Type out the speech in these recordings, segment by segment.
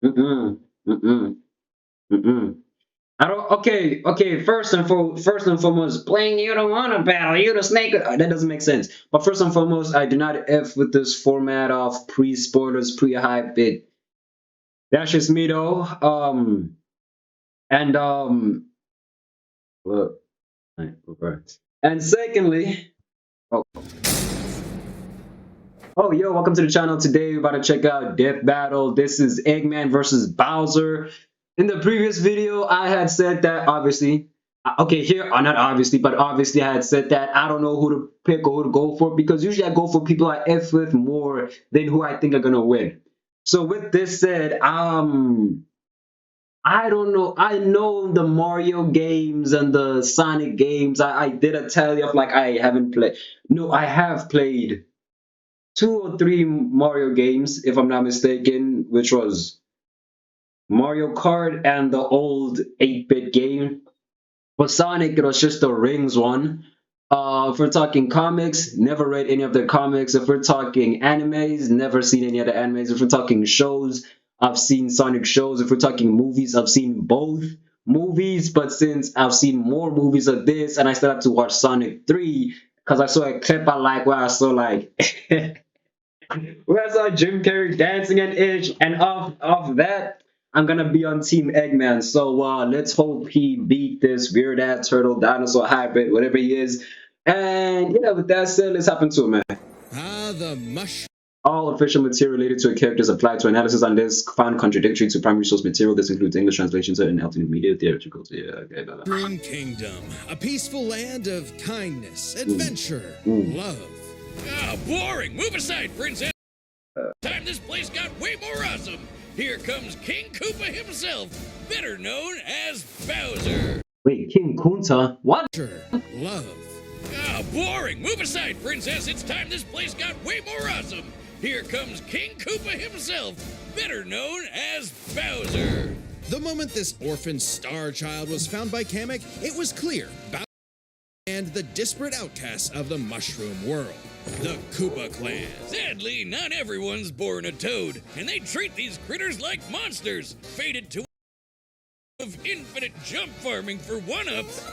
Mm-mm. Mm-mm. Mm-mm. I don't. Okay. Okay. First and foremost, playing you don't want to battle. You the snake. That doesn't make sense. But first and foremost, I do not f with this format of pre-spoilers, pre-hype. That's just me though. And Look. Okay. And secondly, oh, oh, yo, welcome to the channel. Today we're about to check out Death Battle. This is Eggman versus Bowser. In the previous video, I had said that obviously, okay, here, not obviously, but obviously I had said that I don't know who to pick or who to go for because usually I go for people I F with more than who I think are gonna win. So with this said, I don't know. I know the Mario games and the Sonic games. I did a tally of like I haven't played. No, I have played two or three Mario games, if I'm not mistaken, which was Mario Kart and the old 8-bit game. For Sonic, it was just the Rings one. If we're talking comics, never read any of their comics. If we're talking animes, never seen any other animes. If we're talking shows, I've seen Sonic shows. If we're talking movies, I've seen both movies. But since I've seen more movies of this, and I still have to watch Sonic 3, because I saw a clip I like where I saw like where I saw Jim Carrey dancing and itch, and off that, I'm gonna be on Team Eggman. So let's hope he beat this weird ass turtle dinosaur hybrid, whatever he is. And yeah, with that said, let's hop into it, man. The mush. All official material related to a character is applied to analysis unless found contradictory to primary source material. This includes English translations and alternate media, theatricals. Yeah, okay, blah, blah. Mushroom Kingdom, a peaceful land of kindness, adventure, love. Ah, boring! Move aside, princess! Time this place got way more awesome! Here comes King Koopa himself, better known as Bowser. Wait, King Kunta? What? Love. Ah, boring! Move aside, princess! It's time this place got way more awesome! Here comes King Koopa himself, better known as Bowser. The moment this orphan star child was found by Kamek, it was clear Bowser and the disparate outcasts of the mushroom world. The Koopa clan. Sadly, not everyone's born a toad, and they treat these critters like monsters, fated to of infinite jump farming for one-ups.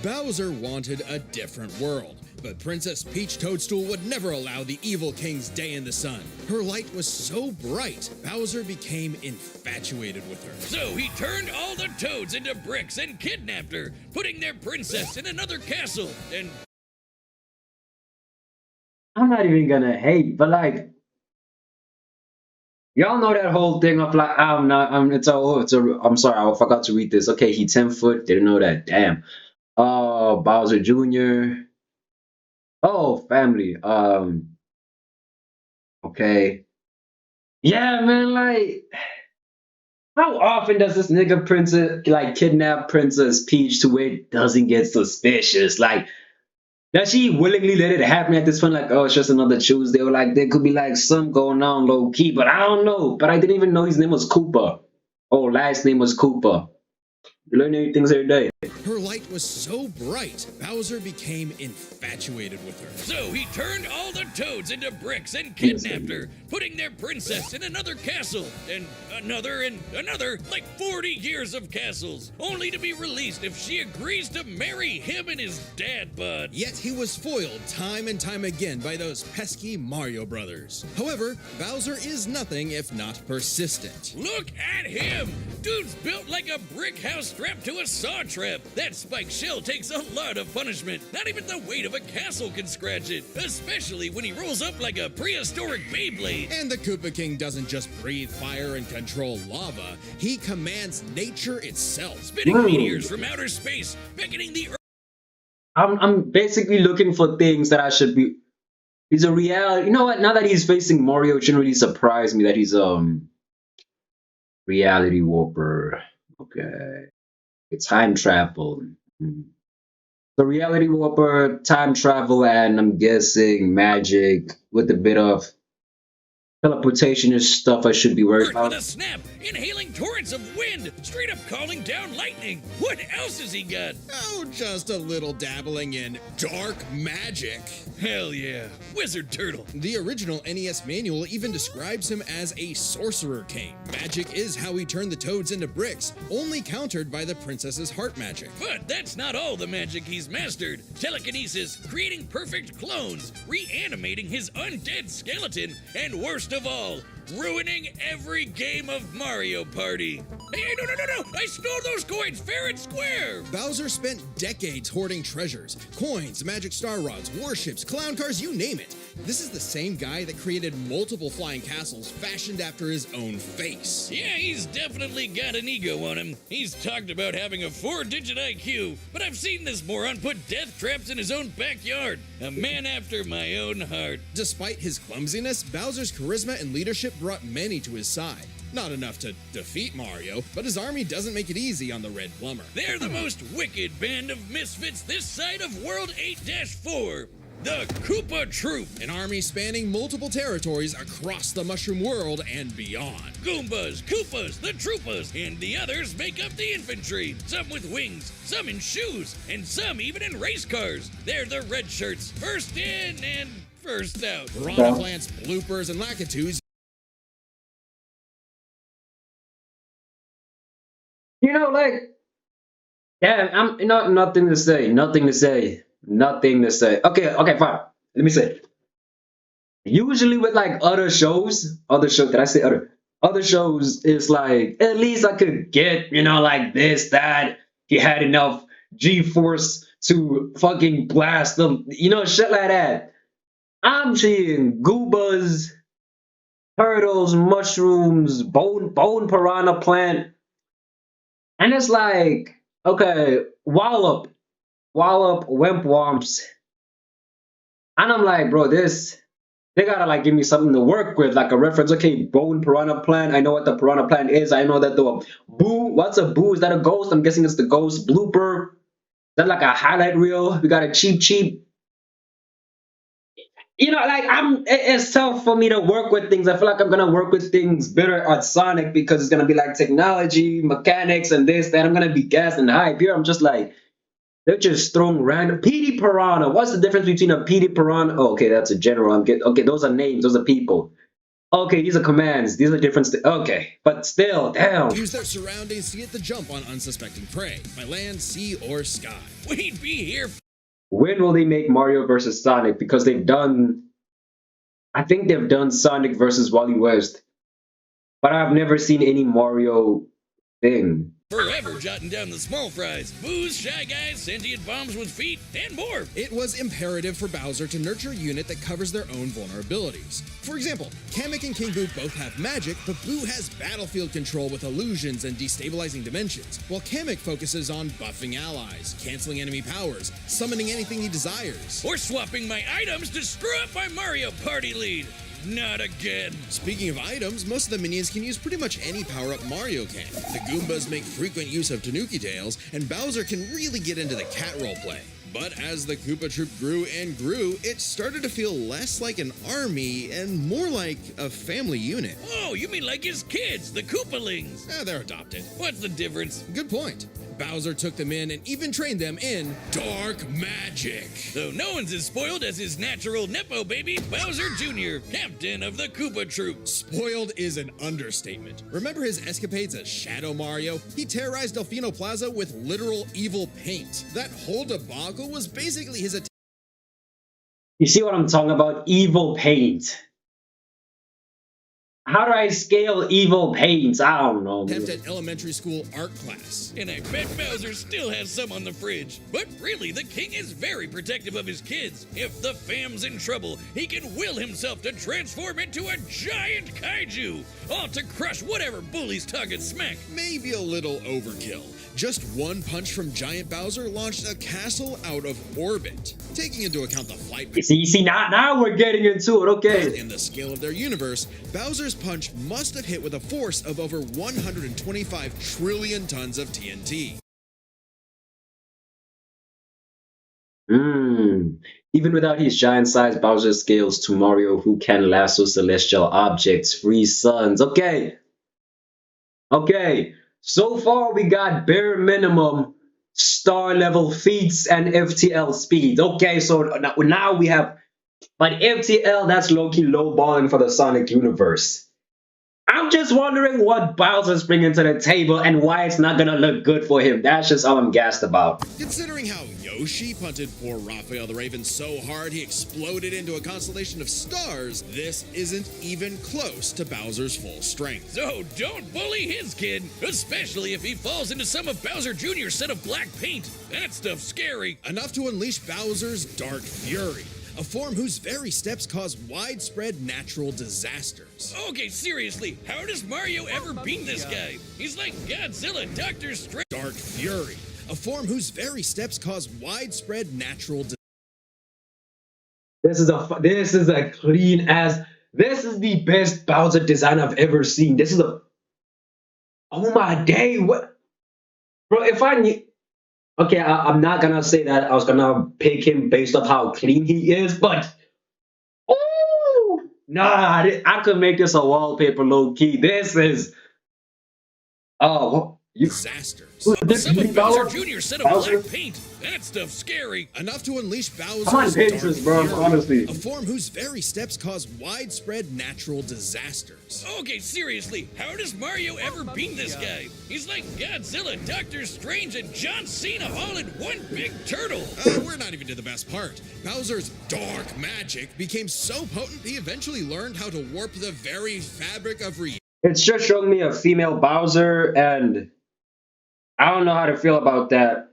Bowser wanted a different world, but Princess Peach Toadstool would never allow the evil king's day in the sun. Her light was so bright, Bowser became infatuated with her. So he turned all the toads into bricks and kidnapped her, putting their princess in another castle, and I'm not even gonna hate, but like, y'all know that whole thing of like, I'm not, I'm sorry, I forgot to read this. Okay, he 10 foot, didn't know that, damn. Bowser Jr. Oh, family. Okay. Yeah, man, like, how often does this nigga princess like kidnap Princess Peach to where it doesn't get suspicious? Like, does she willingly let it happen at this point? Like, oh, it's just another Tuesday, or like there could be like some going on low key, but I don't know. But I didn't even know his name was Cooper. Oh, last name was Cooper. You learn new things every day. Her light was so bright, Bowser became infatuated with her. So he turned all the toads into bricks and kidnapped her, putting their princess in another castle, and another, like 40 years of castles, only to be released if she agrees to marry him and his dad bod. Yet he was foiled time and time again by those pesky Mario brothers. However, Bowser is nothing if not persistent. Look at him! Dude's built like a brick house strapped to a saw trap. That spiked shell takes a lot of punishment. Not even the weight of a castle can scratch it, especially when he rolls up like a prehistoric Beyblade. And the Koopa King doesn't just breathe fire and control lava, he commands nature itself, spitting meteors from outer space, beckoning the earth. I'm basically looking for things that I should be. He's a reality. You know what? Now that he's facing Mario, it shouldn't really surprise me that he's reality warper. Okay, it's time travel. The reality warper, time travel, and I'm guessing magic with a bit of Teleportation is stuff I should be worried Earth with about. a snap, inhaling torrents of wind, straight up calling down lightning. What else has he got? Oh, just a little dabbling in dark magic. Hell yeah, Wizard Turtle. The original NES manual even describes him as a sorcerer king. Magic is how he turned the toads into bricks, only countered by the princess's heart magic. But that's not all the magic he's mastered. Telekinesis, creating perfect clones, reanimating his undead skeleton, and worst of all, ruining every game of Mario Party. Hey, no! I stole those coins fair and square! Bowser spent decades hoarding treasures, coins, magic star rods, warships, clown cars, you name it. This is the same guy that created multiple flying castles fashioned after his own face. Yeah, he's definitely got an ego on him. He's talked about having a 4-digit IQ, but I've seen this moron put death traps in his own backyard. A man after my own heart. Despite his clumsiness, Bowser's charisma and leadership brought many to his side. Not enough to defeat Mario, but his army doesn't make it easy on the Red Plumber. They're the most wicked band of misfits this side of World 8-4. The Koopa Troop. An army spanning multiple territories across the Mushroom World and beyond. Goombas, Koopas, the Troopas, and the others make up the infantry. Some with wings, some in shoes, and some even in race cars. They're the red shirts, first in and first out. Piranha Plants, bloopers, and Lakitus. You know, like, yeah, I'm not nothing to say. Nothing to say. Nothing to say. Okay, fine. Let me say. Usually with like did I say other? Other shows is like, at least I could get, like this, that. He had enough G-force to fucking blast them, shit like that. I'm seeing goobas, turtles, mushrooms, bone piranha plant. And it's like, okay, wallop, wimp womps. And I'm like, bro, they gotta like give me something to work with, like a reference. Okay, bone piranha plant. I know what the piranha plant is. I know that the boo. What's a boo? Is that a ghost? I'm guessing it's the ghost. Blooper. Is that like a highlight reel? We got a cheap. Like it's tough for me to work with things. I feel like I'm gonna work with things better on Sonic because it's gonna be like technology, mechanics, and this, that. I'm gonna be gassed and hype. Here I'm just like, they're just throwing random PD Piranha. What's the difference between a PD Piranha? Oh, okay, that's a general. Okay, those are names. Those are people. Okay, these are commands. These are different. Okay, but still, damn. Use their surroundings to get the jump on unsuspecting prey by land, sea, or sky. We'd be here. When will they make Mario versus Sonic? Because I think they've done Sonic versus Wally West, but I've never seen any Mario thing. Forever jotting down the small fries, booze, shy guys, sentient bombs with feet, and more. It was imperative for Bowser to nurture a unit that covers their own vulnerabilities. For example, Kamek and King Boo both have magic, but Boo has battlefield control with illusions and destabilizing dimensions, while Kamek focuses on buffing allies, canceling enemy powers, summoning anything he desires. Or swapping my items to screw up my Mario Party lead. Not again. Speaking of items, most of the minions can use pretty much any power-up Mario can. The Goombas make frequent use of Tanuki tails, and Bowser can really get into the cat roleplay. But as the Koopa Troop grew and grew, it started to feel less like an army and more like a family unit. Oh, you mean like his kids, the Koopalings? They're adopted. What's the difference? Good point. Bowser took them in and even trained them in dark magic. Though no one's as spoiled as his natural Nepo baby, Bowser Jr., captain of the Koopa Troop. Spoiled is an understatement. Remember his escapades as Shadow Mario? He terrorized Delfino Plaza with literal evil paint. That whole debacle was basically his attempt. You see what I'm talking about? Evil paint. How do I scale evil paints? I don't know. At elementary school art class. And I bet Bowser still has some on the fridge. But really, the king is very protective of his kids. If the fam's in trouble, he can will himself to transform into a giant kaiju, all to crush whatever bullies target smack. Maybe a little overkill. Just one punch from Giant Bowser launched a castle out of orbit. Taking into account the flight See, now we're getting into it, okay. and the scale of their universe, Bowser's punch must have hit with a force of over 125 trillion tons of TNT. Hmm. Even without his giant-sized Bowser skills to Mario, who can lasso celestial objects, freeze suns. Okay, okay. So far, we got bare minimum star level feats and FTL speeds. Okay, so now we have, but FTL, that's low-key low-balling for the Sonic universe. I'm just wondering what Bowser's bringing to the table and why it's not gonna look good for him. That's just all I'm gassed about. Considering how Yoshi punted poor Raphael the Raven so hard he exploded into a constellation of stars, this isn't even close to Bowser's full strength. So don't bully his kid, especially if he falls into some of Bowser Jr.'s set of black paint. That stuff's scary. Enough to unleash Bowser's Dark Fury, a form whose very steps cause widespread natural disasters. Okay, seriously, how does Mario ever beat this guy? He's like Godzilla, Doctor Strange. Dark Fury, a form whose very steps cause widespread natural This is a clean as this is the best Bowser design I've ever seen. This is a oh my day, what bro, if I knew okay, I'm not gonna say that I was gonna pick him based off how clean he is, but oh nah, I could make this a wallpaper low key. This is oh you disasters. this Some of Bowser Bowser, Jr.'s set of Bowser? black paint. That stuff's scary. Enough to unleash Bowser's Come on, Dark Pinterest, bro, Fury, honestly. a form whose very steps cause widespread natural disasters. Okay, seriously, how does Mario ever beat this guy? He's like Godzilla, Doctor Strange, and John Cena all in one big turtle. We're not even to the best part. Bowser's dark magic became so potent he eventually learned how to warp the very fabric of reality. It's just showing me a female Bowser, and I don't know how to feel about that.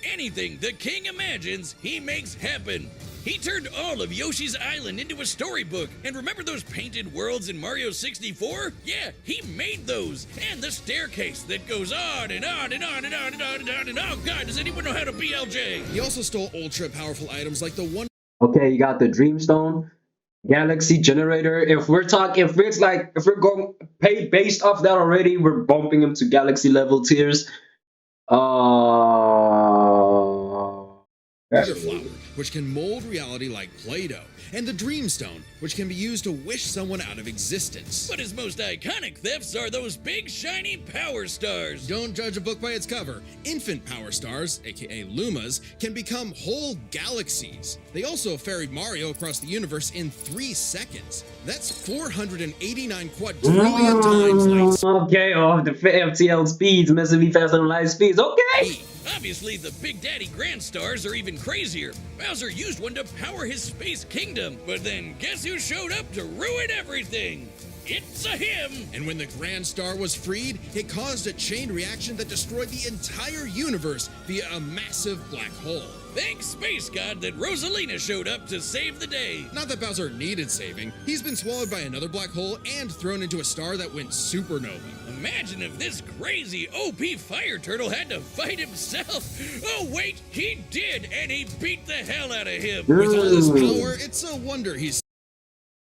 Anything the king imagines, he makes happen. He turned all of Yoshi's Island into a storybook. And remember those painted worlds in Mario 64? Yeah, he made those. And the staircase that goes on and on and on and on and on and on and on. Oh God, does anyone know how to BLJ? He also stole ultra-powerful items like the one Okay, you got the Dreamstone, Galaxy Generator. If we're talking, if it's like, if we're going pay based off that already, we're bumping him to Galaxy level tiers. Wonder Flower, which can mold reality like Play-Doh, and the Dreamstone, which can be used to wish someone out of existence. But his most iconic thefts are those big shiny power stars. Don't judge a book by its cover. Infant power stars, aka Lumas, can become whole galaxies. They also ferried Mario across the universe in 3 seconds. That's 489 quadrillion times light Okay, oh, the FTL speeds, massively faster than light speeds. Okay. speed. Obviously, the Big Daddy Grand Stars are even crazier. Bowser used one to power his space kingdom, but then guess who showed up to ruin everything? It's a him! And when the Grand Star was freed, it caused a chain reaction that destroyed the entire universe via a massive black hole. Thanks, Space God, that Rosalina showed up to save the day. Not that Bowser needed saving. He's been swallowed by another black hole and thrown into a star that went supernova. Imagine if this crazy OP fire turtle had to fight himself. Oh, wait, he did, and he beat the hell out of him. With all this power, it's a wonder he's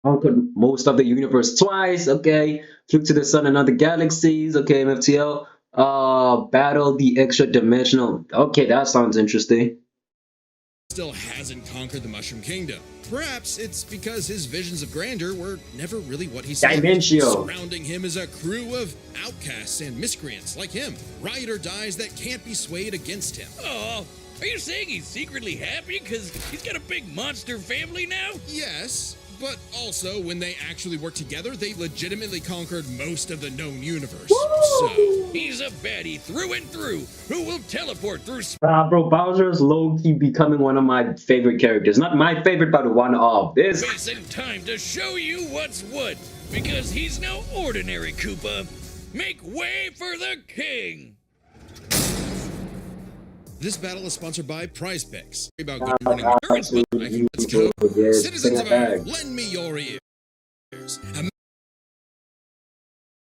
Conquered most of the universe twice. Okay, flew to the sun and other galaxies. Okay, MFTL. Battle the extra dimensional. Okay, that sounds interesting. still hasn't conquered the Mushroom Kingdom. Perhaps it's because his visions of grandeur were never really what he saw. Dimensional. Surrounding him is a crew of outcasts and miscreants like him, ride or dies that can't be swayed against him. Oh, are you saying he's secretly happy because he's got a big monster family now? Yes, but also when they actually worked together, they legitimately conquered most of the known universe. So He's a baddie through and through who will teleport through space. Bro, Bowser's low-key becoming one of my favorite characters. Not my favorite, but one of. This. Space and time to show you what's what, because he's no ordinary Koopa. Make way for the king! this battle is sponsored by Prize Picks. About good morning returns, but let's go. Yes, Citizens of bring it Earth, back. lend me your ears.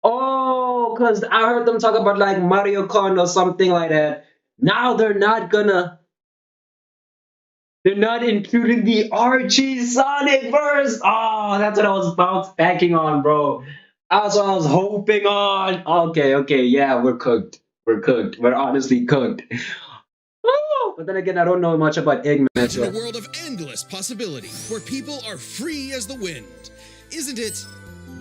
Oh, because I heard them talk about like Mario Kart or something like that. Now they're not including the Archie Sonic verse. Oh, that's what I was backing on, bro. That's what I was hoping on. Okay, yeah, we're cooked. We're cooked. We're honestly cooked. Woo! But then again, I don't know much about Eggman. Imagine a So. world of endless possibility where people are free as the wind. Isn't it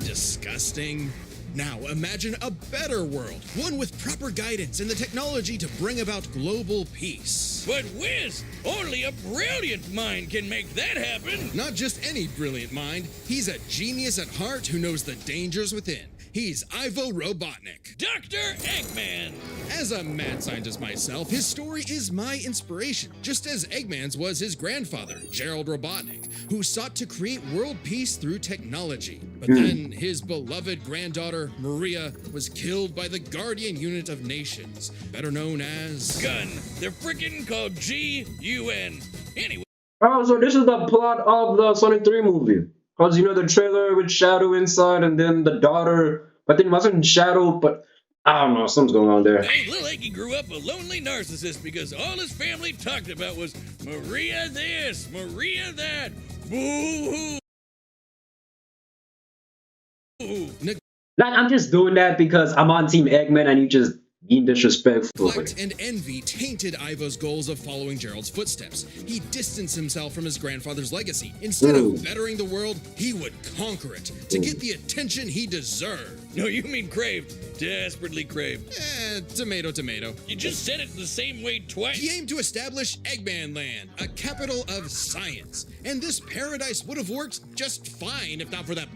disgusting? Now imagine a better world, one with proper guidance and the technology to bring about global peace. But whiz, only a brilliant mind can make that happen. Not just any brilliant mind, he's a genius at heart who knows the dangers within. He's Ivo Robotnik. Dr. Eggman. As a mad scientist myself, his story is my inspiration, just as Eggman's was his grandfather, Gerald Robotnik, who sought to create world peace through technology. But then his beloved granddaughter, Maria, was killed by the Guardian Unit of Nations, better known as... Gun. They're frickin' called G-U-N. Anyway. Oh, so this is the plot of the Sonic 3 movie. Because, you know, the trailer with Shadow inside and then the daughter, but then it wasn't Shadow, but I don't know, something's going on there. Hey, little Eggy grew up a lonely narcissist because all his family talked about was Maria this, Maria that. Boo-hoo. Like, I'm just doing that because I'm on Team Eggman and you just being disrespectful. Neglect and envy tainted Ivo's goals of following Gerald's footsteps. He distanced himself from his grandfather's legacy. Instead of bettering the world, he would conquer it to get the attention he deserved. No, you mean craved. Desperately craved. Tomato, tomato. You just said it the same way twice. He aimed to establish Eggman Land, a capital of science. And this paradise would have worked just fine if not for that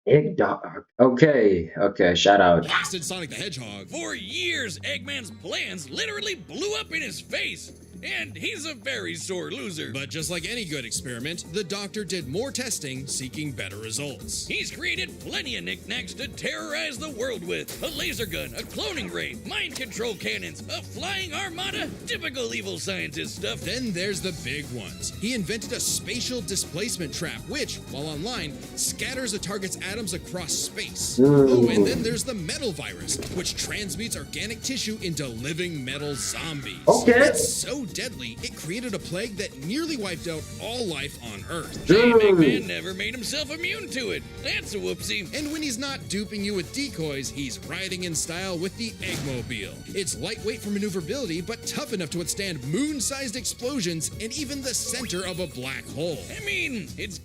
Egg Dog. Okay, shout out. blasted Sonic the Hedgehog. For years, Eggman's plans literally blew up in his face. And he's a very sore loser. But just like any good experiment, the doctor did more testing, seeking better results. He's created plenty of knickknacks to terrorize the world with. A laser gun, a cloning ray, mind control cannons, a flying armada, typical evil scientist stuff. Then there's the big ones. He invented a spatial displacement trap, which, while online, scatters a target's atoms across space. Oh, and then there's the metal virus, which transmutes organic tissue into living metal zombies. Okay. It's so deadly, it created a plague that nearly wiped out all life on Earth. Team Eggman never made himself immune to it. That's a whoopsie. And when he's not duping you with decoys, he's riding in style with the Eggmobile. It's lightweight for maneuverability, but tough enough to withstand moon-sized explosions and even the center of a black hole. I mean, it's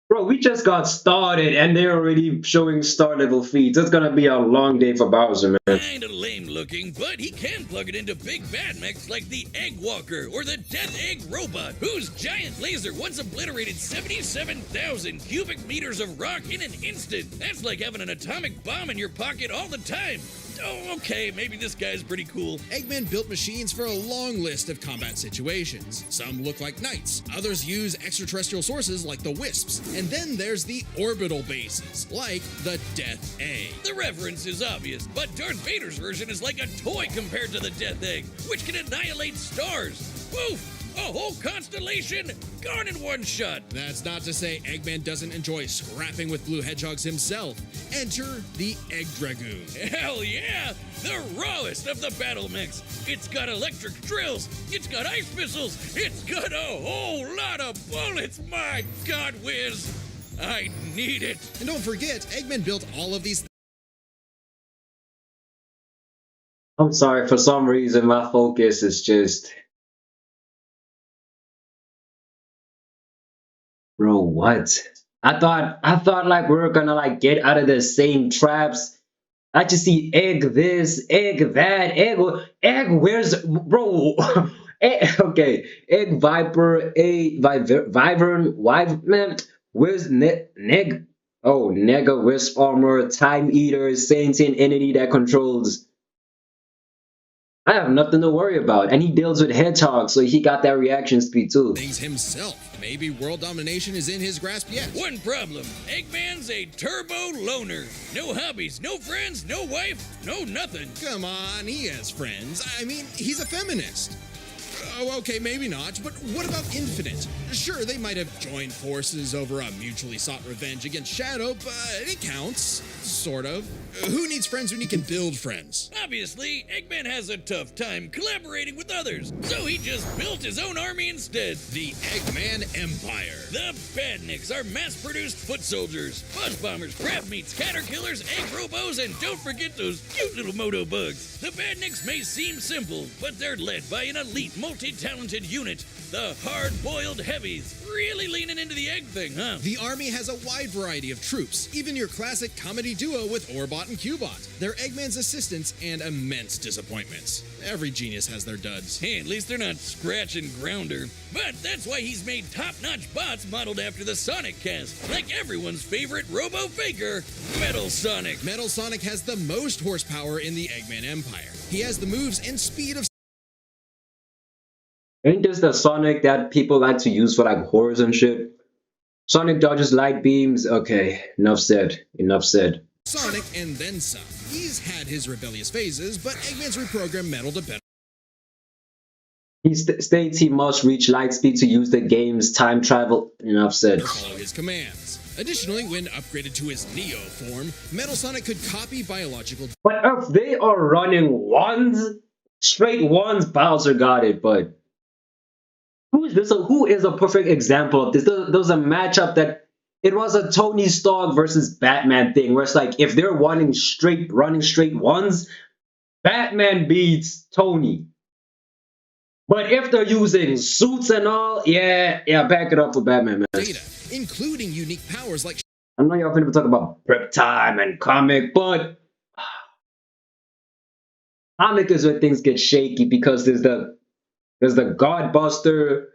Bro, we just got started and they're already showing star level feats. It's gonna be a long day for Bowser, man. kinda lame looking, but he can plug it into big bad mechs like the Egg Walker or the Death Egg Robot, whose giant laser once obliterated 77,000 cubic meters of rock in an instant. That's like having an atomic bomb in your pocket all the time. Oh, okay, maybe this guy's pretty cool. Eggman built machines for a long list of combat situations. Some look like knights, others use extraterrestrial sources like the Wisps, and then there's the orbital bases, like the Death Egg. The reference is obvious, but Darth Vader's version is like a toy compared to the Death Egg, which can annihilate stars. Woof! A whole constellation gone in one shot. That's not to say Eggman doesn't enjoy scrapping with blue hedgehogs himself. Enter the Egg Dragoon. Hell yeah! The rawest of the battle mechs. It's got electric drills. It's got ice missiles. It's got a whole lot of bullets. My God, Wiz. I need it. And don't forget, Eggman built all of these I'm sorry, for some reason my focus is just... Bro, what? I thought like we were gonna like get out of the same traps. I just see egg this, egg that, egg where's bro? Okay, egg viper, wyvern, man. Where's nega wisp armor, time eater, sentient entity that controls. I have nothing to worry about, and he deals with hedgehogs, so he got that reaction speed too. things himself. Maybe world domination is in his grasp yet. One problem. Eggman's a turbo loner. No hobbies, no friends, no wife, no nothing. Come on, he has friends. I mean, he's a feminist. Oh, okay, maybe not, but what about Infinite? Sure, they might have joined forces over a mutually sought revenge against Shadow, but it counts. Sort of. Who needs friends when you can build friends? Obviously, Eggman has a tough time collaborating with others, so he just built his own army instead. The Eggman Empire. The Badniks are mass-produced foot soldiers, buzz bombers, crab meats, caterkillers, egg robos, and don't forget those cute little moto bugs. The Badniks may seem simple, but they're led by an elite, multi-talented unit, the hard-boiled heavies. Really leaning into the egg thing, huh? The army has a wide variety of troops, even your classic comedy duo with Orbot and Cubot. They're Eggman's assistants and immense disappointments. Every genius has their duds. Hey, at least they're not Scratch and Grounder. But that's why he's made top-notch bots modeled after the Sonic cast, like everyone's favorite robo-faker, Metal Sonic. Metal Sonic has the most horsepower in the Eggman Empire. He has the moves and speed of Ain't this the Sonic that people like to use for like horrors and shit? Sonic dodges light beams. Okay, enough said. Enough said. Sonic and then some. He's had his rebellious phases, but Eggman's reprogrammed Metal to better He states he must reach light speed to use the game's time travel. Enough said. follow his commands. Additionally, when upgraded to his Neo form, Metal Sonic could copy biological. But if they are running ones, straight ones, Bowser got it. But who is this? Who is a perfect example of this? There was a matchup that it was a Tony Stark versus Batman thing, where it's like if they're running straight ones, Batman beats Tony. But if they're using suits and all, yeah, back it up for Batman, man. Data, including unique powers like I know y'all finna talk about prep time and comic, but comic is where things get shaky because there's the Godbuster,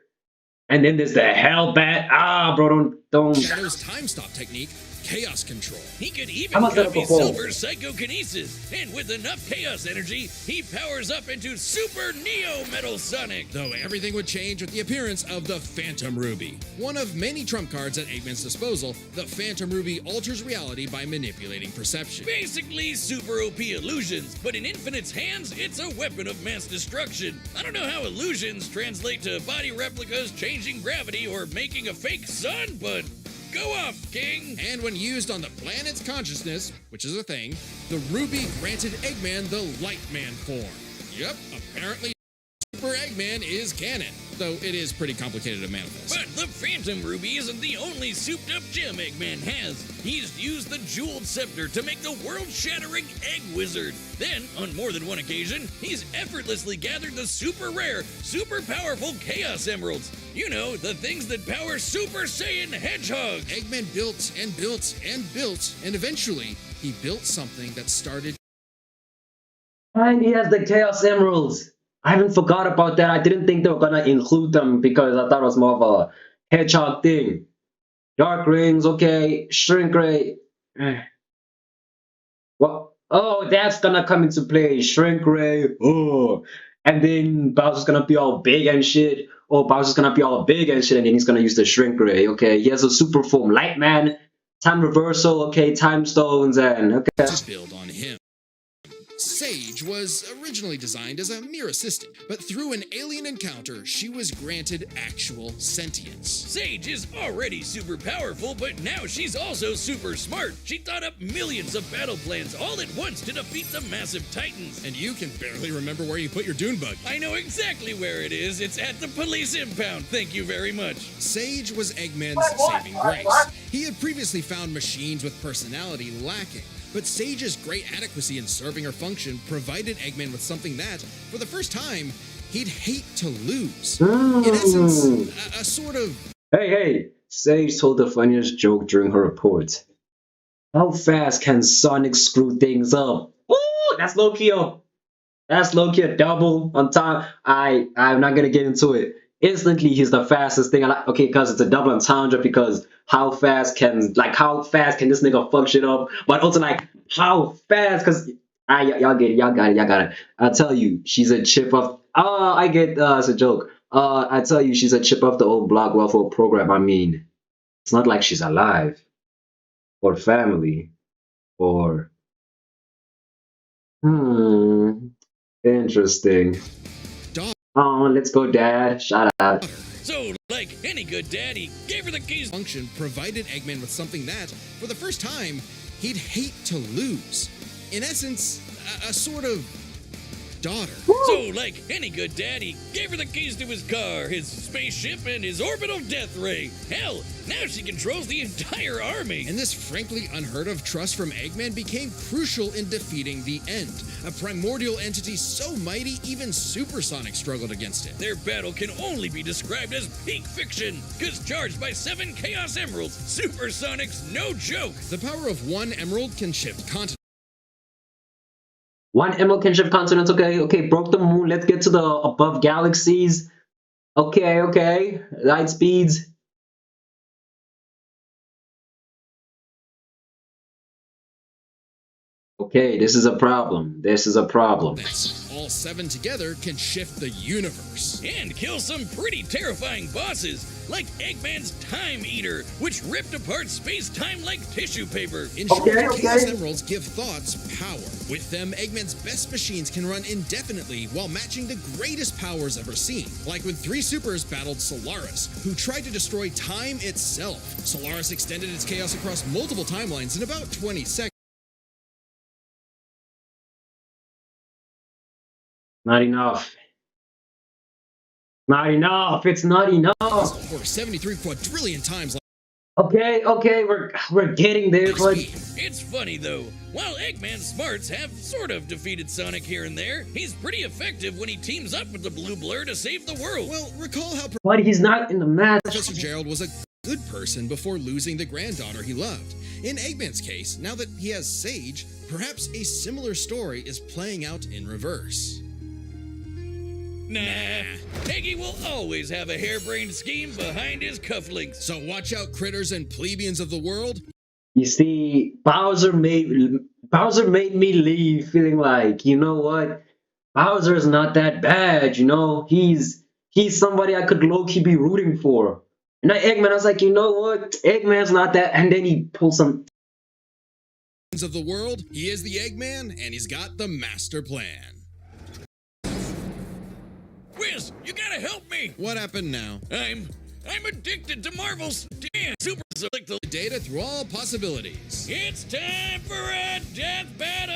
and then there's the Hellbat. Ah, bro, don't. Shadow's time stop technique, chaos control. He could I even must have copy a before. Silver's psychokinesis, and with enough chaos energy, he powers up into Super Neo Metal Sonic. Though everything would change with the appearance of the Phantom Ruby. One of many trump cards at Eggman's disposal, the Phantom Ruby alters reality by manipulating perception. Basically super OP illusions, but in Infinite's hands, it's a weapon of mass destruction. I don't know how illusions translate to body replicas, changing gravity, or making a fake sun, but go off, King! And when used on the planet's consciousness, which is a thing, the Ruby granted Eggman the Lightman form. Yep, apparently Super Eggman is canon, though it is pretty complicated to manifest. But the Phantom Ruby isn't the only souped-up gem Eggman has. He's used the Jeweled Scepter to make the world-shattering Egg Wizard. Then, on more than one occasion, he's effortlessly gathered the super rare, super powerful Chaos Emeralds. You know, the things that power Super Saiyan Hedgehog. Eggman built and built and built, and eventually, he built something that started. And he has the Chaos Emeralds. I haven't forgot about that. I didn't think they were gonna include them because I thought it was more of a hedgehog thing. Dark rings, okay. Shrink ray. Well, oh, that's gonna come into play. Shrink ray. Oh, and then Bowser's gonna be all big and shit. Oh, Bowser's gonna be all big and shit, and then he's gonna use the shrink ray. Okay, he has a super form, Lightman, time reversal. Okay, time stones, and okay. To build on him. Sage was originally designed as a mere assistant, but through an alien encounter, she was granted actual sentience. Sage is already super powerful, but now she's also super smart. She thought up millions of battle plans all at once to defeat the massive titans. And you can barely remember where you put your dune bug. I know exactly where it is. It's at the police impound. Thank you very much. Sage was Eggman's saving grace. He had previously found machines with personality lacking, but Sage's great adequacy in serving her function provided Eggman with something that, for the first time, he'd hate to lose. In essence, a sort of... Hey, Sage told the funniest joke during her report. How fast can Sonic screw things up? Ooh, that's low-key a double on time. I'm not gonna get into it. Instantly, he's the fastest thing. Okay, because it's a double entendre. Because how fast can this nigga fuck shit up? But also like how fast? Because y'all get it, y'all got it. I tell you, she's a chip of. Oh, I get. It's a joke. I tell you, she's a chip off the old block welfare program. I mean, it's not like she's alive, or family, or interesting. Oh, let's go, Dad. Shout out. So, like any good dad, he gave her the keys. Function provided Eggman with something that, for the first time, he'd hate to lose. In essence, a sort of daughter. So, like any good dad, he gave her the keys to his car, his spaceship, and his orbital death ray. Hell, now she controls the entire army. And this frankly unheard of trust from Eggman became crucial in defeating the End, a primordial entity so mighty even Supersonic struggled against it. Their battle can only be described as peak fiction, because charged by 7 Chaos Emeralds, Supersonic's no joke. The power of one emerald can shift continents. One emerald can shift continents. Okay, broke the moon. Let's get to the above galaxies. Okay. Light speeds. Okay, this is a problem. All 7 together can shift the universe. And kill some pretty terrifying bosses, like Eggman's Time Eater, which ripped apart space-time like tissue paper. In short, Okay. Chaos Emeralds give thoughts power. With them, Eggman's best machines can run indefinitely while matching the greatest powers ever seen. Like when 3 supers battled Solaris, who tried to destroy time itself. Solaris extended its chaos across multiple timelines in about 20 seconds. Not enough. It's not enough. Or 73 quadrillion times. Okay, we're getting there, but It's funny though, while Eggman's smarts have sort of defeated Sonic here and there, he's pretty effective when he teams up with the Blue Blur to save the world. Well, recall how he's not in the match. Professor Gerald was a good person before losing the granddaughter he loved. In Eggman's case, now that he has Sage, perhaps a similar story is playing out in reverse. Nah, Eggy will always have a harebrained scheme behind his cufflinks. So watch out, critters and plebeians of the world. You see, Bowser made me leave feeling like, you know what? Bowser is not that bad, you know? He's somebody I could low-key be rooting for. And then Eggman, I was like, you know what? Eggman's not that. And then he pulled some. Of the world, he is the Eggman, and he's got the master plan. Wiz, you gotta help me. What happened now? I'm addicted to Marvel's damn super like the Data through all possibilities. It's time for a death battle!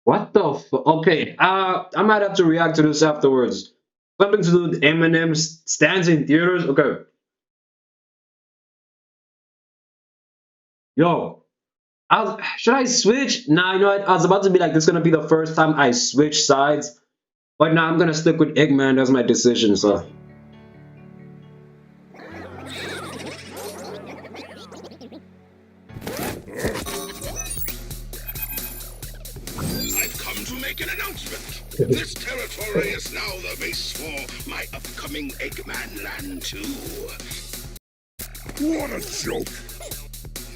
What the fuck? Okay, I might have to react to this afterwards. Something to do with Eminem stands in theaters? Okay. Yo, should I switch? Nah, you know what? I was about to be like, this is gonna be the first time I switch sides. But now I'm gonna stick with Eggman. That's my decision, so. I've come to make an announcement. This territory is now the base for my upcoming Eggman Land 2. What a joke! I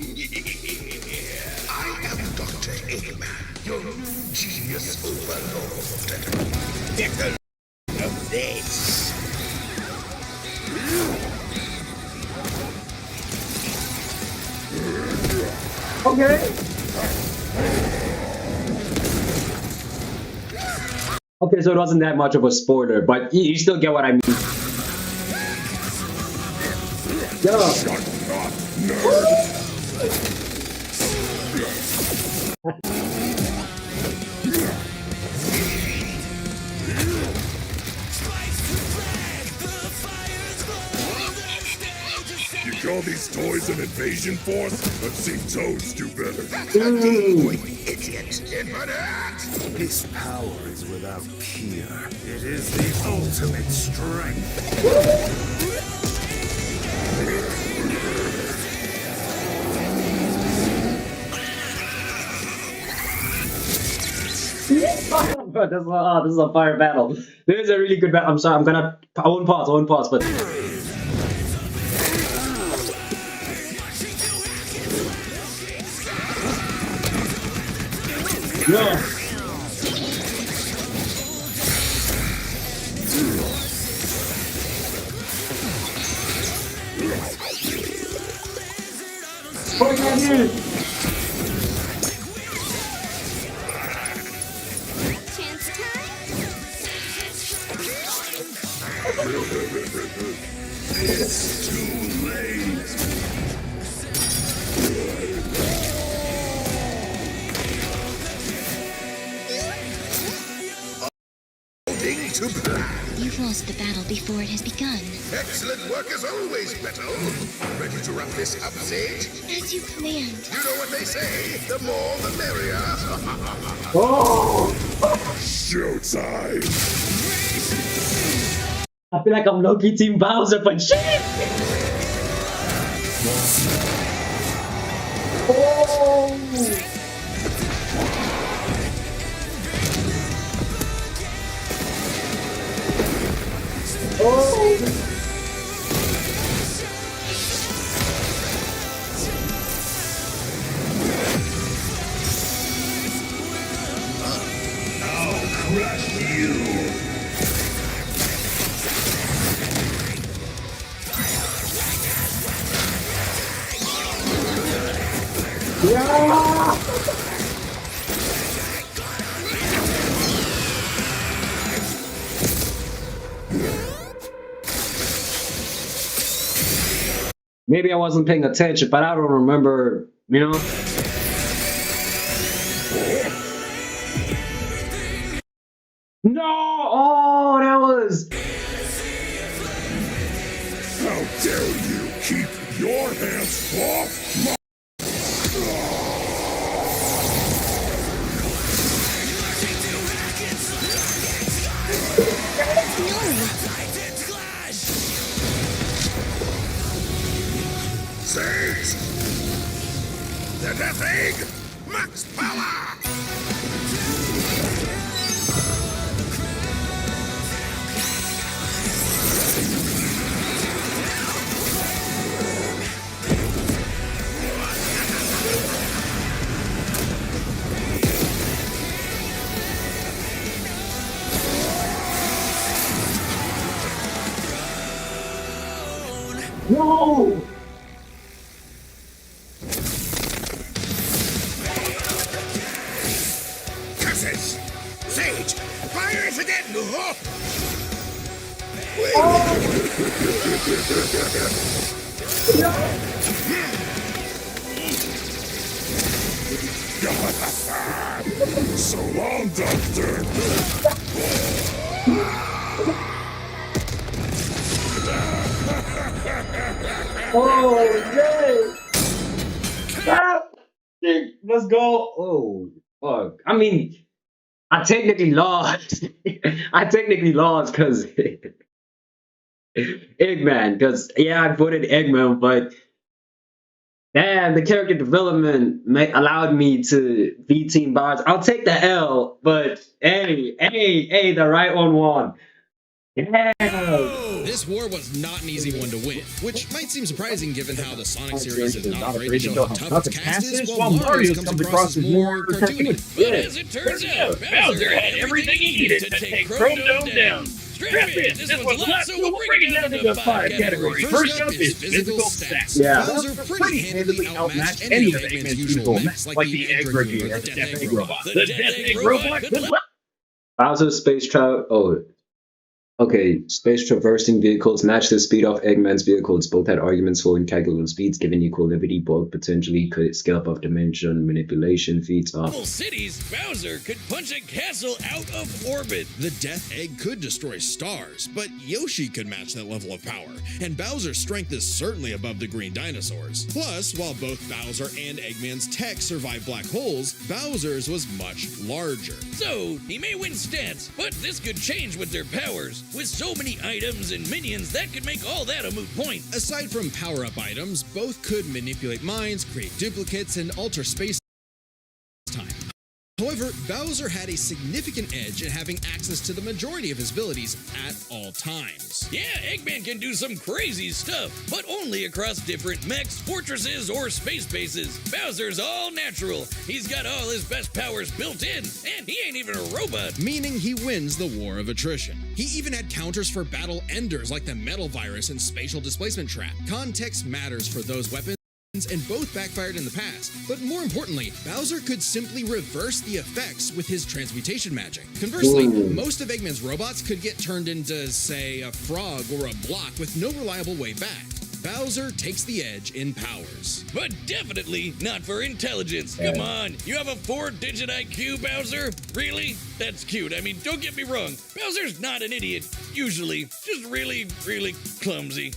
am Dr. Eggman, your new genius overlord. Get the of this. Okay, so it wasn't that much of a spoiler, but you still get what I mean. Yo. Shut up, nerd! You call these toys an invasion force? I've seen Toads do better. Idiot! His power is without peer. It is the ultimate strength. This is a fire battle. This is a really good battle. I'm sorry, I won't pause, but. Yeah. Oh, yeah, dude. Chance time? It's too late. According to plan. You've lost the battle before it has begun. Excellent work as always, Beto. Ready to wrap this up, Sage? As you command. You know what they say, the more the merrier. Oh! Showtime. I feel like I'm low-key Team Bowser, but shit! Oh! Oh! I'll crush you. Yeah! Maybe I wasn't paying attention, but I don't remember, you know? No! Oh, that was... How dare you keep your hands off my... Sage! The Death Egg! Max power! No! Curses! Sage! Fire is again! So long, Doctor! Oh, yay! Ah! Let's go. Oh, fuck. I mean, I technically lost. I technically lost because Eggman. Because, yeah, I voted Eggman, but damn, the character development allowed me to beat Team Bars. I'll take the L, but hey, the right one won. Yeah. This war was not an easy one to win, which might seem surprising given how the Sonic series is not afraid to show how tough its cast is, while Mario's comes across as more cartoony. But as it turns out, Bowser had everything he needed to take Chrome Dome down. Strap in, this one's a lot, so we'll break it down into 5 categories. First up is physical stats. Yeah. Bowser pretty handily outmatched any of Eggman's usual mechs, like the Egg Dragoon or the Death Egg Robot. The Death Egg Robot could Bowser space travel. Oh, okay. Space traversing vehicles match the speed of Eggman's vehicles. Both had arguments for incalculable speeds, given equal liberty. Both potentially could scale above dimension manipulation feats. cities, Bowser could punch a castle out of orbit. The Death Egg could destroy stars, but Yoshi could match that level of power, and Bowser's strength is certainly above the green dinosaurs. Plus, while both Bowser and Eggman's tech survived black holes, Bowser's was much larger. So, he may win stats, but this could change with their powers. With so many items and minions, that could make all that a moot point. Aside from power-up items, both could manipulate minds, create duplicates, and alter space-time. However, Bowser had a significant edge in having access to the majority of his abilities at all times. Yeah, Eggman can do some crazy stuff, but only across different mechs, fortresses, or space bases. Bowser's all natural. He's got all his best powers built in, and he ain't even a robot. Meaning he wins the war of attrition. He even had counters for battle enders like the Metal Virus and Spatial Displacement Trap. Context matters for those weapons. and both backfired in the past. But more importantly, Bowser could simply reverse the effects with his transmutation magic. Conversely, most of Eggman's robots could get turned into, say, a frog or a block with no reliable way back. Bowser takes the edge in powers. But definitely not for intelligence. Come on, you have a 4-digit IQ, Bowser? Really? That's cute. I mean, don't get me wrong. Bowser's not an idiot, usually. Just really, really clumsy.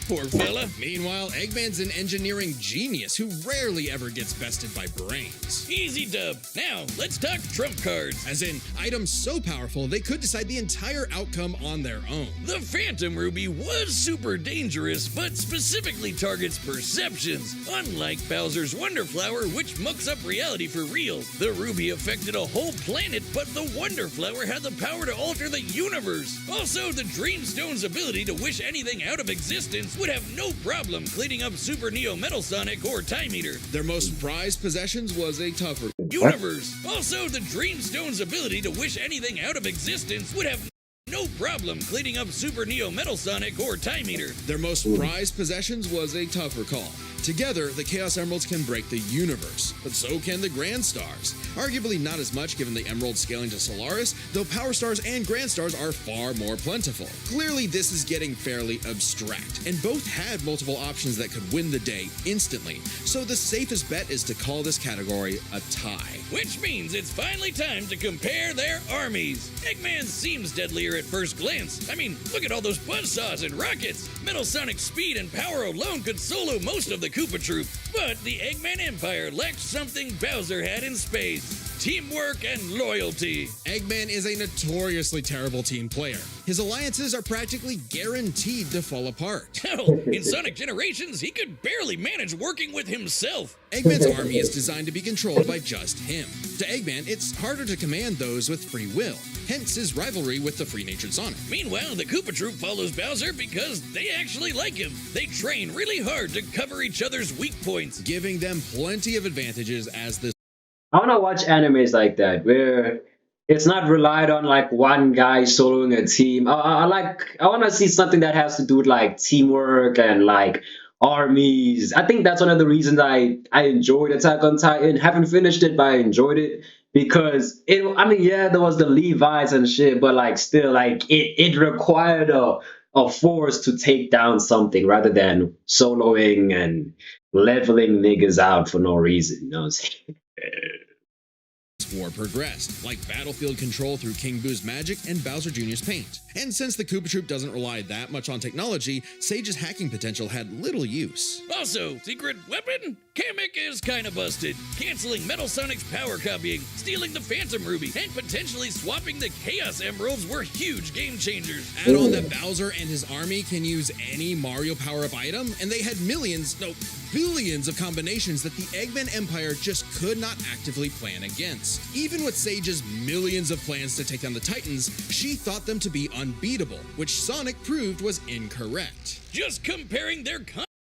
Poor fella. Meanwhile, Eggman's an engineering genius who rarely ever gets bested by brains. Easy dub. Now, let's talk trump cards. As in, items so powerful they could decide the entire outcome on their own. The Phantom Ruby was super dangerous, but specifically targets perceptions. Unlike Bowser's Wonder Flower, which mucks up reality for real. The Ruby affected a whole planet, but the Wonder Flower had the power to alter the universe. Also, the Dreamstone's ability to wish anything out of existence would have no problem cleaning up Super Neo Metal Sonic or Time Eater. Their most prized possessions was a tougher Universe. Also, the Dreamstone's ability to wish anything out of existence would have no problem cleaning up Super Neo Metal Sonic or Time Eater. Their most prized possessions was a tougher call. Together, the Chaos Emeralds can break the universe, but so can the Grand Stars. Arguably not as much given the Emerald scaling to Solaris, though Power Stars and Grand Stars are far more plentiful. Clearly, this is getting fairly abstract, and both had multiple options that could win the day instantly, so the safest bet is to call this category a tie. Which means it's finally time to compare their armies. Eggman seems deadlier at first glance. I mean, look at all those buzzsaws and rockets. Metal Sonic's speed and power alone could solo most of the Koopa Troop. But the Eggman Empire lacked something Bowser had in spades. Teamwork and loyalty. Eggman is a notoriously terrible team player. His alliances are practically guaranteed to fall apart. Hell, in Sonic Generations, he could barely manage working with himself. Eggman's army is designed to be controlled by just him. To Eggman, it's harder to command those with free will, hence his rivalry with the free-natured Sonic. Meanwhile, the Koopa Troop follows Bowser because they actually like him. They train really hard to cover each other's weak points, giving them plenty of advantages as the I want to watch animes like that where it's not relied on like one guy soloing a team. I want to see something that has to do with like teamwork and like armies. I think that's one of the reasons I enjoyed Attack on Titan. Haven't finished it, but I enjoyed it because it. I mean, yeah, there was the Levi's and shit, but like still, like it required a force to take down something rather than soloing and leveling niggas out for no reason. You know what I'm saying? war progressed, like battlefield control through King Boo's magic and Bowser Jr.'s paint. And since the Koopa Troop doesn't rely that much on technology, Sage's hacking potential had little use. Also, secret weapon? Kamek is kinda busted, canceling Metal Sonic's power copying, stealing the Phantom Ruby, and potentially swapping the Chaos Emeralds were huge game changers. Add on that Bowser and his army can use any Mario power-up item, and they had billions of combinations that the Eggman Empire just could not actively plan against. Even with Sage's millions of plans to take down the Titans, she thought them to be unbeatable, which Sonic proved was incorrect. Just comparing their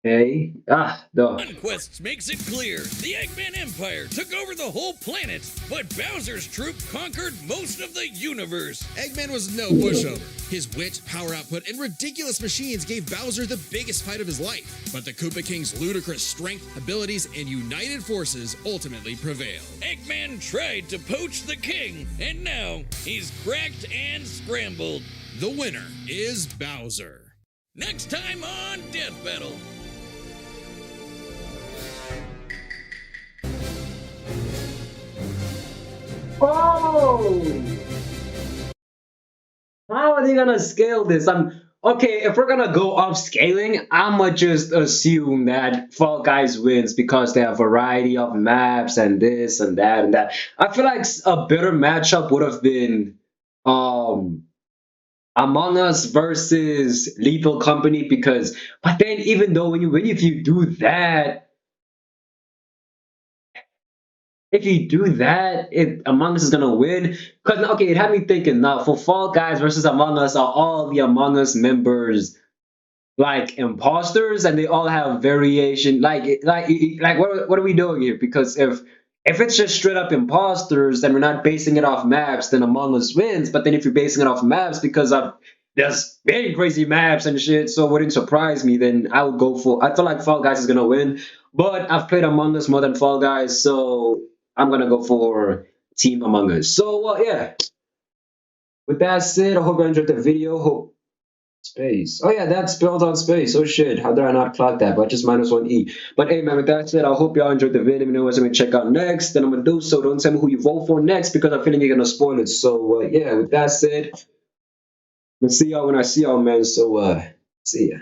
Hey, conquests makes it clear. The Eggman Empire took over the whole planet, but Bowser's troop conquered most of the universe. Eggman was no pushover. His wit, power output, and ridiculous machines gave Bowser the biggest fight of his life. But the Koopa King's ludicrous strength, abilities, and united forces ultimately prevailed. Eggman tried to poach the king, and now he's cracked and scrambled. The winner is Bowser. Next time on Death Battle. Oh! How are they gonna scale this? Okay, if we're gonna go upscaling, I'ma just assume that Fall Guys wins because they have a variety of maps and this and that and that. I feel like a better matchup would have been Among Us versus Lethal Company but then even though if you do that, Among Us is gonna win. Because okay, it had me thinking now for Fall Guys versus Among Us, are all the Among Us members like imposters and they all have variation? Like what are we doing here? Because if it's just straight up imposters, then we're not basing it off maps, then Among Us wins. But then if you're basing it off maps because there's very crazy maps and shit, so it wouldn't surprise me, then I feel like Fall Guys is gonna win. But I've played Among Us more than Fall Guys, so I'm gonna go for Team Among Us. So yeah. With that said, I hope you enjoyed the video. Hope space. Oh yeah, that spelled out space. Oh shit, how did I not clock that? But just -1 E. But hey man, with that said, I hope y'all enjoyed the video. Let me know what I'm gonna check out next. Then I'm gonna do so. Don't tell me who you vote for next because I'm feeling you're gonna spoil it. So yeah, with that said, let's see y'all when I see y'all, man. So see ya.